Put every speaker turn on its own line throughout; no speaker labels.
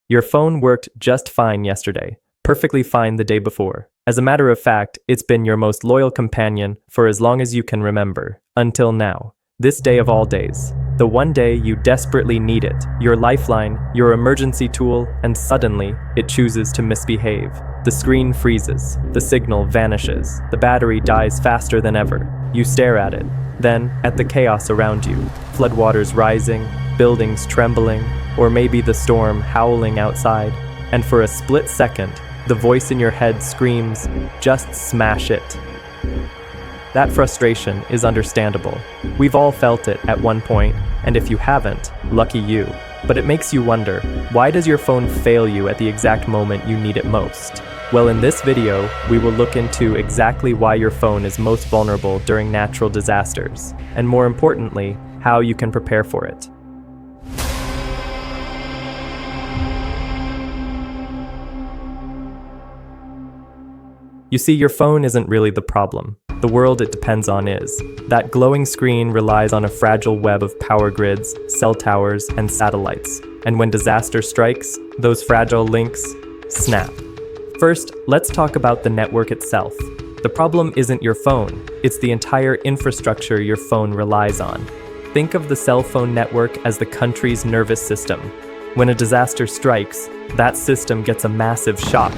Your phone worked just fine yesterday, perfectly fine the day before. As a matter of fact, it's been your most loyal companion for as long as you can remember, until now. This day of all days. The one day you desperately need it, your lifeline, your emergency tool, and suddenly, it chooses to misbehave. The screen freezes, the signal vanishes, the battery dies faster than ever. You stare at it, then at the chaos around you. Floodwaters rising, buildings trembling, or maybe the storm howling outside. And for a split second, the voice in your head screams, "Just smash it." That frustration is understandable. We've all felt it at one point, and if you haven't, lucky you. But it makes you wonder, why does your phone fail you at the exact moment you need it most? Well, in this video, we will look into exactly why your phone is most vulnerable during natural disasters, and more importantly, how you can prepare for it. You see, your phone isn't really the problem. The world it depends on is. That glowing screen relies on a fragile web of power grids, cell towers, and satellites. And when disaster strikes, those fragile links snap. First, let's talk about the network itself. The problem isn't your phone, it's the entire infrastructure your phone relies on. Think of the cell phone network as the country's nervous system. When a disaster strikes, that system gets a massive shock.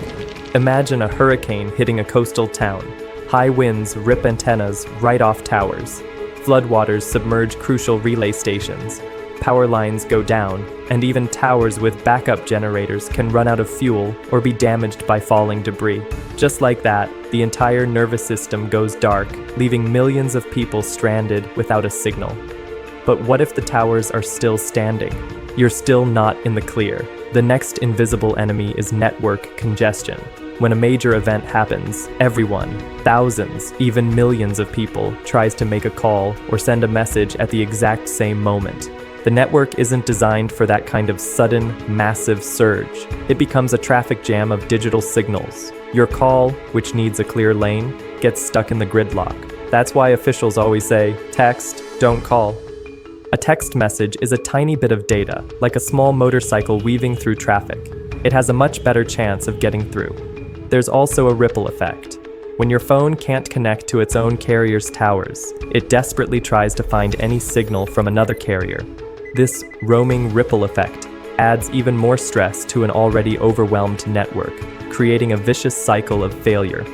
Imagine a hurricane hitting a coastal town. High winds rip antennas right off towers. Floodwaters submerge crucial relay stations. Power lines go down, and even towers with backup generators can run out of fuel or be damaged by falling debris. Just like that, the entire nervous system goes dark, leaving millions of people stranded without a signal. But what if the towers are still standing? You're still not in the clear. The next invisible enemy is network congestion. When a major event happens, everyone, thousands, even millions of people, tries to make a call or send a message at the exact same moment. The network isn't designed for that kind of sudden, massive surge. It becomes a traffic jam of digital signals. Your call, which needs a clear lane, gets stuck in the gridlock. That's why officials always say, text, don't call. A text message is a tiny bit of data, like a small motorcycle weaving through traffic. It has a much better chance of getting through. There's also a ripple effect. When your phone can't connect to its own carrier's towers, it desperately tries to find any signal from another carrier. This roaming ripple effect adds even more stress to an already overwhelmed network, creating a vicious cycle of failure.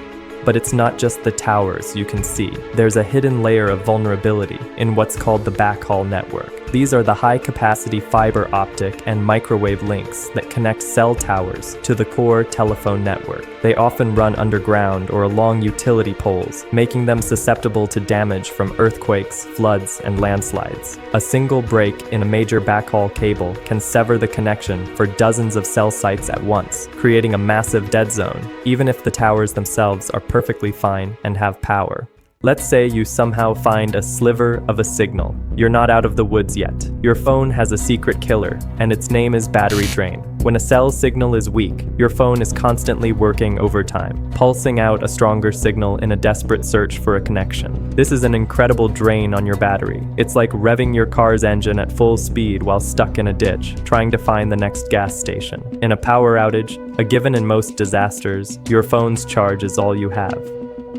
But it's not just the towers you can see. There's a hidden layer of vulnerability in what's called the backhaul network. These are the high-capacity fiber optic and microwave links that connect cell towers to the core telephone network. They often run underground or along utility poles, making them susceptible to damage from earthquakes, floods, and landslides. A single break in a major backhaul cable can sever the connection for dozens of cell sites at once, creating a massive dead zone, even if the towers themselves are perfectly fine and have power. Let's say you somehow find a sliver of a signal. You're not out of the woods yet. Your phone has a secret killer, and its name is battery drain. When a cell signal is weak, your phone is constantly working overtime, pulsing out a stronger signal in a desperate search for a connection. This is an incredible drain on your battery. It's like revving your car's engine at full speed while stuck in a ditch, trying to find the next gas station. In a power outage, a given in most disasters, your phone's charge is all you have.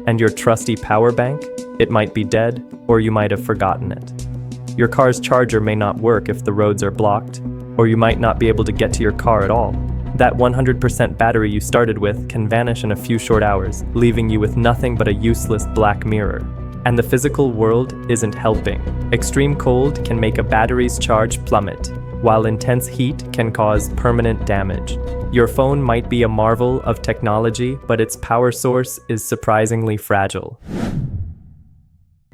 And your trusty power bank? It might be dead, or you might have forgotten it. Your car's charger may not work if the roads are blocked, or you might not be able to get to your car at all. That 100% battery you started with can vanish in a few short hours, leaving you with nothing but a useless black mirror. And the physical world isn't helping. Extreme cold can make a battery's charge plummet, while intense heat can cause permanent damage. Your phone might be a marvel of technology, but its power source is surprisingly fragile.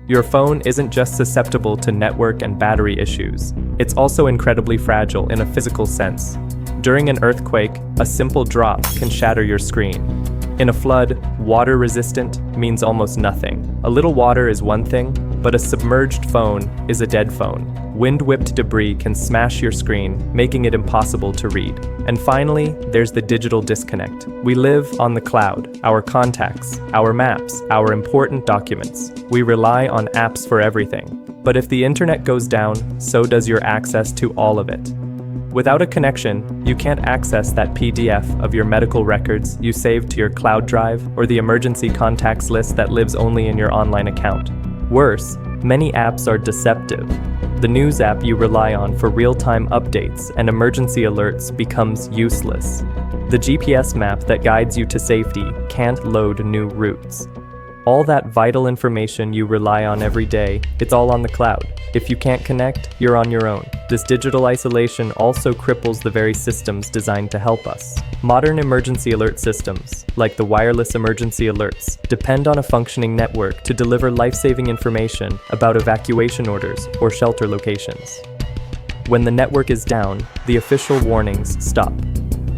Your phone isn't just susceptible to network and battery issues. It's also incredibly fragile in a physical sense. During an earthquake, a simple drop can shatter your screen. In a flood, water-resistant means almost nothing. A little water is one thing, but a submerged phone is a dead phone. Wind-whipped debris can smash your screen, making it impossible to read. And finally, there's the digital disconnect. We live on the cloud, our contacts, our maps, our important documents. We rely on apps for everything. But if the internet goes down, so does your access to all of it. Without a connection, you can't access that PDF of your medical records you saved to your cloud drive or the emergency contacts list that lives only in your online account. Worse, many apps are deceptive. The news app you rely on for real-time updates and emergency alerts becomes useless. The GPS map that guides you to safety can't load new routes. All that vital information you rely on every day, it's all on the cloud. If you can't connect, you're on your own. This digital isolation also cripples the very systems designed to help us. Modern emergency alert systems, like the wireless emergency alerts, depend on a functioning network to deliver life-saving information about evacuation orders or shelter locations. When the network is down, the official warnings stop.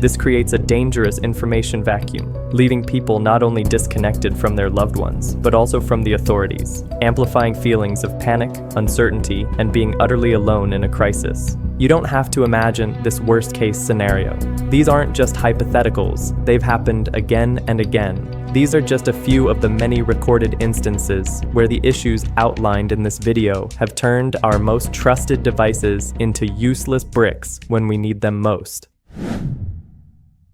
This creates a dangerous information vacuum, leaving people not only disconnected from their loved ones, but also from the authorities, amplifying feelings of panic, uncertainty, and being utterly alone in a crisis. You don't have to imagine this worst-case scenario. These aren't just hypotheticals, they've happened again and again. These are just a few of the many recorded instances where the issues outlined in this video have turned our most trusted devices into useless bricks when we need them most.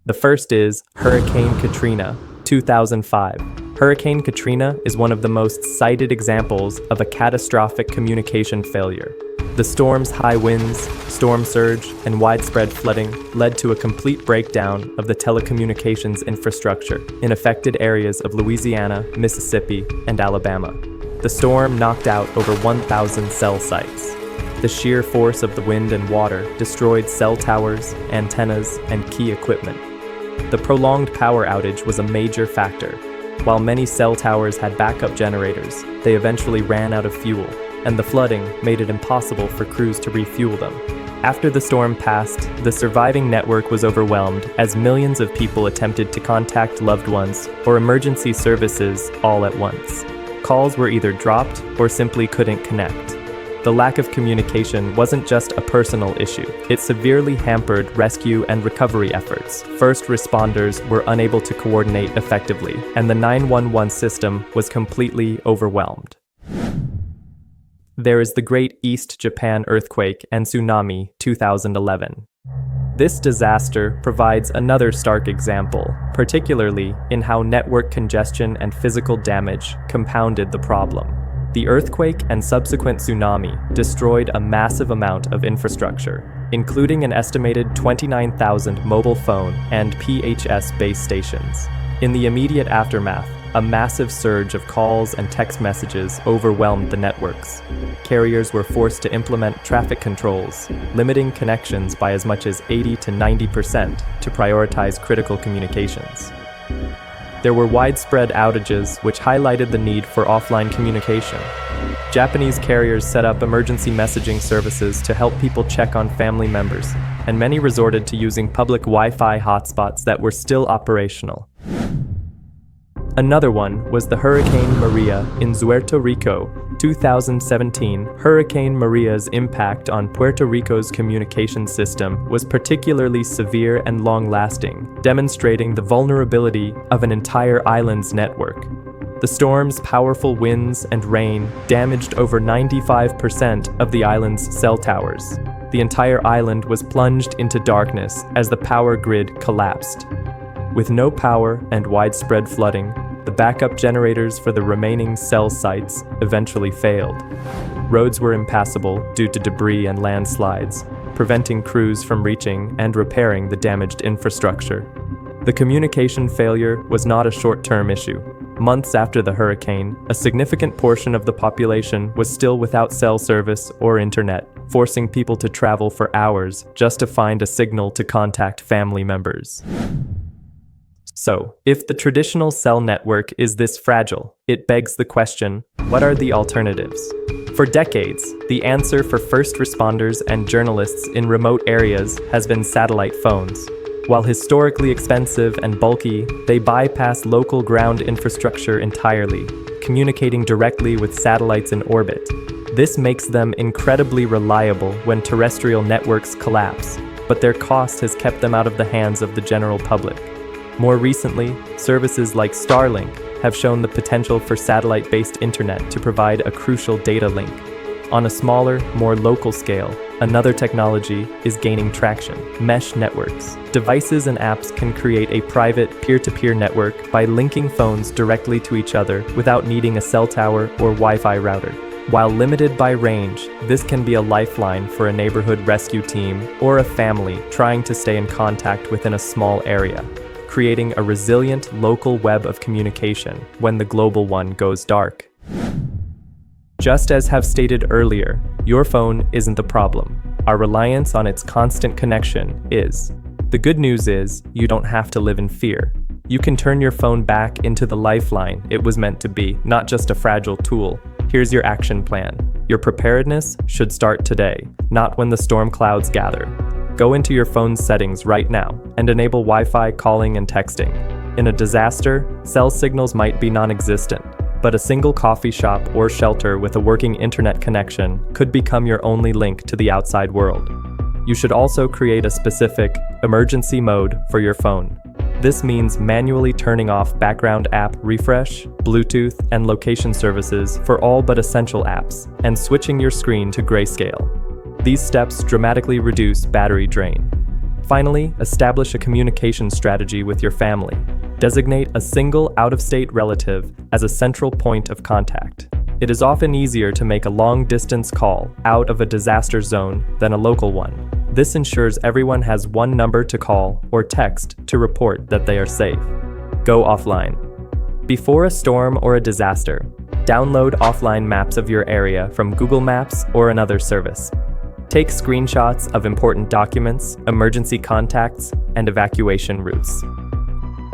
The first is Hurricane Katrina, 2005. Hurricane Katrina is one of the most cited examples of a catastrophic communication failure. The storm's high winds, storm surge, and widespread flooding led to a complete breakdown of the telecommunications infrastructure in affected areas of Louisiana, Mississippi, and Alabama. The storm knocked out over 1,000 cell sites. The sheer force of the wind and water destroyed cell towers, antennas, and key equipment. The prolonged power outage was a major factor. While many cell towers had backup generators, they eventually ran out of fuel, and the flooding made it impossible for crews to refuel them. After the storm passed, the surviving network was overwhelmed as millions of people attempted to contact loved ones or emergency services all at once. Calls were either dropped or simply couldn't connect. The lack of communication wasn't just a personal issue. It severely hampered rescue and recovery efforts. First responders were unable to coordinate effectively, and the 911 system was completely overwhelmed. There is the Great East Japan Earthquake and Tsunami, 2011. This disaster provides another stark example, particularly in how network congestion and physical damage compounded the problem. The earthquake and subsequent tsunami destroyed a massive amount of infrastructure, including an estimated 29,000 mobile phone and PHS base stations. In the immediate aftermath, a massive surge of calls and text messages overwhelmed the networks. Carriers were forced to implement traffic controls, limiting connections by as much as 80 to 90% to prioritize critical communications. There were widespread outages which highlighted the need for offline communication. Japanese carriers set up emergency messaging services to help people check on family members, and many resorted to using public Wi-Fi hotspots that were still operational. Another one was the Hurricane Maria in Puerto Rico, 2017. Hurricane Maria's impact on Puerto Rico's communication system was particularly severe and long-lasting, demonstrating the vulnerability of an entire island's network. The storm's powerful winds and rain damaged over 95% of the island's cell towers. The entire island was plunged into darkness as the power grid collapsed. With no power and widespread flooding, the backup generators for the remaining cell sites eventually failed. Roads were impassable due to debris and landslides, preventing crews from reaching and repairing the damaged infrastructure. The communication failure was not a short-term issue. Months after the hurricane, a significant portion of the population was still without cell service or internet, forcing people to travel for hours just to find a signal to contact family members. So, if the traditional cell network is this fragile, it begs the question, what are the alternatives? For decades, the answer for first responders and journalists in remote areas has been satellite phones. While historically expensive and bulky, they bypass local ground infrastructure entirely, communicating directly with satellites in orbit. This makes them incredibly reliable when terrestrial networks collapse, but their cost has kept them out of the hands of the general public. More recently, services like Starlink have shown the potential for satellite-based internet to provide a crucial data link. On a smaller, more local scale, another technology is gaining traction: mesh networks. Devices and apps can create a private peer-to-peer network by linking phones directly to each other without needing a cell tower or Wi-Fi router. While limited by range, this can be a lifeline for a neighborhood rescue team or a family trying to stay in contact within a small area, creating a resilient local web of communication when the global one goes dark. Just as have stated earlier, your phone isn't the problem. Our reliance on its constant connection is. The good news is, you don't have to live in fear. You can turn your phone back into the lifeline it was meant to be, not just a fragile tool. Here's your action plan. Your preparedness should start today, not when the storm clouds gather. Go into your phone's settings right now and enable Wi-Fi calling and texting. In a disaster, cell signals might be non-existent, but a single coffee shop or shelter with a working internet connection could become your only link to the outside world. You should also create a specific emergency mode for your phone. This means manually turning off background app refresh, Bluetooth, and location services for all but essential apps, and switching your screen to grayscale. These steps dramatically reduce battery drain. Finally, establish a communication strategy with your family. Designate a single out-of-state relative as a central point of contact. It is often easier to make a long-distance call out of a disaster zone than a local one. This ensures everyone has one number to call or text to report that they are safe. Go offline. Before a storm or a disaster, download offline maps of your area from Google Maps or another service. Take screenshots of important documents, emergency contacts, and evacuation routes.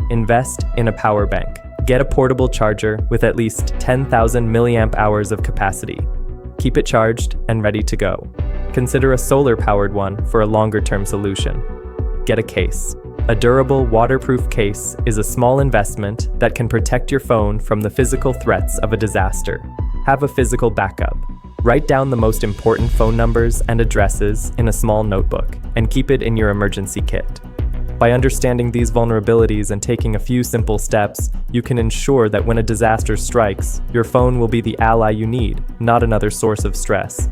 Invest in a power bank. Get a portable charger with at least 10,000 milliamp hours of capacity. Keep it charged and ready to go. Consider a solar-powered one for a longer-term solution. Get a case. A durable, waterproof case is a small investment that can protect your phone from the physical threats of a disaster. Have a physical backup. Write down the most important phone numbers and addresses in a small notebook and keep it in your emergency kit. By understanding these vulnerabilities and taking a few simple steps, you can ensure that when a disaster strikes, your phone will be the ally you need, not another source of stress.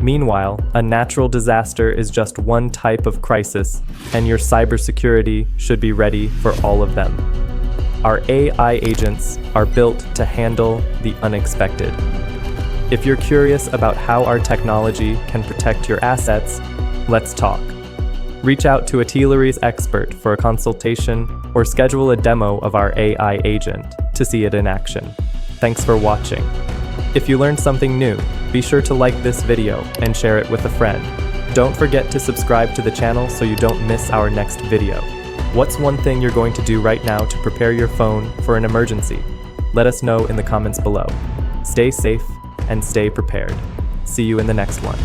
Meanwhile, a natural disaster is just one type of crisis, and your cybersecurity should be ready for all of them. Our AI agents are built to handle the unexpected. If you're curious about how our technology can protect your assets, let's talk. Reach out to a Tileris expert for a consultation or schedule a demo of our AI agent to see it in action. Thanks for watching. If you learned something new, be sure to like this video and share it with a friend. Don't forget to subscribe to the channel so you don't miss our next video. What's one thing you're going to do right now to prepare your phone for an emergency? Let us know in the comments below. Stay safe and stay prepared. See you in the next one.